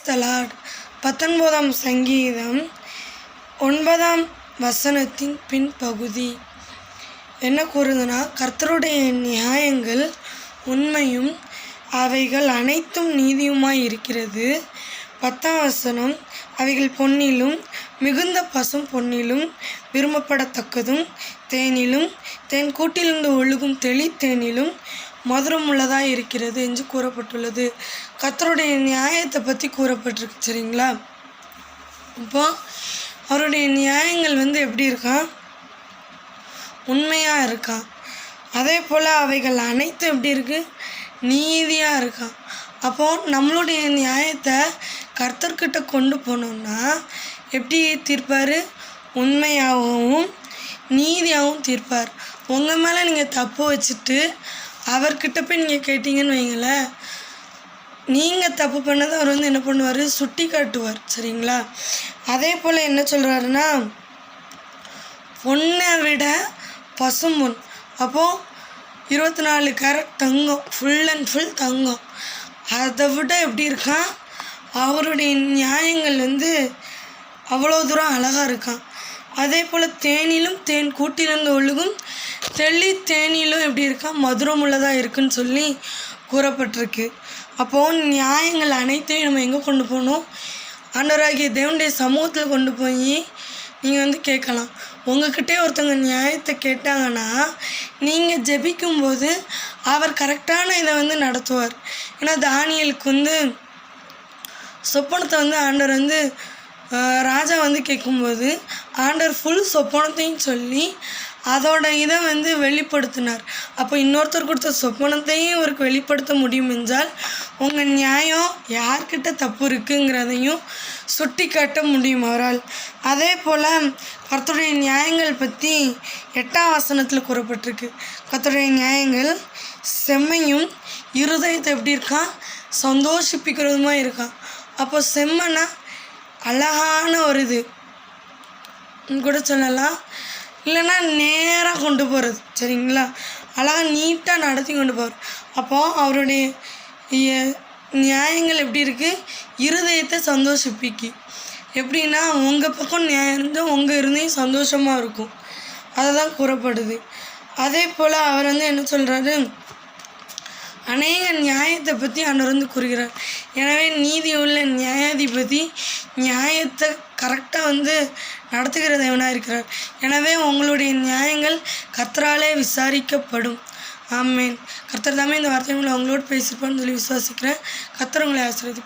த Lord. 19ஆம் சங்கீதம் 9ஆம் வசனத்தின் பின்பகுதி என்ன கூறுதுன்னா, கர்த்தருடைய நியாயங்கள் உண்மையும் அவைகள் அனைத்தும் நீதியுமாய் இருக்கிறது. 10ஆம் வசனம், அவைகள் பொன்னிலும் மிகுந்த பசும் பொன்னிலும் விரும்பப்படத்தக்கதும் தேனிலும் தேன் கூட்டிலிருந்து ஒழுகும் தெளித்தேனிலும் மதுரமுள்ளதாக இருக்கிறது என்று கூறப்பட்டுள்ளது. கர்த்தருடைய நியாயத்தை பற்றி கூறப்பட்டிருக்கு. சரிங்களா? இப்போ அவருடைய நியாயங்கள் எப்படி இருக்கான்? உண்மையாக இருக்கான். அதே போல் அவைகள் அனைத்தும் எப்படி இருக்குது? நீதியாக இருக்கான். அப்போது நம்மளுடைய நியாயத்தை கர்த்தர்கிட்ட கொண்டு போனோம்னா எப்படி தீர்ப்பார்? உண்மையாகவும் நீதியாகவும் தீர்ப்பார். உங்கள் மேலே நீங்கள் தப்பு வச்சுட்டு அவர்கிட்ட போய் நீங்கள் கேட்டிங்கன்னு வைங்களேன், நீங்கள் தப்பு பண்ணதை அவர் என்ன பண்ணுவார்? சுட்டி காட்டுவார். சரிங்களா? அதே போல் என்ன சொல்கிறாருன்னா, பொண்ணை விட பசும்பொன். அப்போது 24 கேரட் தங்கம், ஃபுல் அண்ட் ஃபுல் தங்கம். அதை விட எப்படி இருக்கான்? அவருடைய நியாயங்கள் அவ்வளோ தூரம் அழகாக இருக்கான். அதே போல் தேனிலும் தேன் கூட்டிலிருந்து ஒழுகும் தேனிலும் எப்படி இருக்கான்? மதுரமுள்ளதாக இருக்குன்னு சொல்லி கூறப்பட்டிருக்கு. அப்போது நியாயங்கள் அனைத்தையும் நம்ம எங்கே கொண்டு போகணும்? ஆண்டவராகிய தேவனுடைய சமூகத்தில் கொண்டு போய் நீங்கள் கேட்கலாம். உங்கள்கிட்டே ஒருத்தவங்க நியாயத்தை கேட்டாங்கன்னா நீங்கள் ஜெபிக்கும்போது அவர் கரெக்டான இதை நடத்துவார். ஏன்னா தானியேலுக்கு சொப்பனத்தை ஆண்டவர் ராஜா கேட்கும்போது ஆண்டவர் ஃபுல் சொப்பனத்தையும் சொல்லி அதோட இதை வெளிப்படுத்தினார். அப்போ இன்னொருத்தர் கொடுத்த சொப்பனத்தையும் அவருக்கு வெளிப்படுத்த முடியும் என்றால் உங்கள் நியாயம் யார்கிட்ட தப்பு இருக்குங்கிறதையும் சுட்டி காட்ட முடியும் அவரால். அதே போல் கர்த்தருடைய நியாயங்கள் பற்றி 8ஆம் வசனத்தில் கூறப்பட்டிருக்கு. கர்த்தருடைய நியாயங்கள் செம்மையும் இருதயத்தை எப்படி இருக்கான்? சந்தோஷிப்பிக்கிறதுமா இருக்கான். அப்போ செம்மனா அழகான ஒரு இது கூட சொல்லலாம், இல்லைன்னா நேராக கொண்டு போகிறது. சரிங்களா? அழகாக நீட்டாக நடத்தி கொண்டு போகிறார். அப்போது அவருடைய நியாயங்கள் எப்படி இருக்குது? இருதயத்தை சந்தோஷிப்பிக்கு. எப்படின்னா உங்கள் பக்கம் நியாயம் இருந்தால் உங்கள் இருந்தையும் சந்தோஷமாக இருக்கும். அதை தான் கூறப்படுது. அதே போல் அவர் என்ன சொல்கிறாரு? அநேக நியாயத்தை பற்றி ஆண்டவர் கூறுகிறார். எனவே நீதி உள்ள நியாயாதிபதி நியாயத்தை கரெக்டாக நடத்துகிற தேவனாக இருக்கிறார். எனவே உங்களுடைய நியாயங்கள் கர்த்தராலே விசாரிக்கப்படும். ஆமென். கர்த்தர் தாமே இந்த வார்த்தைகளை உங்களோடு பேசியிருப்பான்னு சொல்லி விசுவாசிக்கிறேன். கர்த்தர் உங்களை ஆசீர்வதிப்பார்.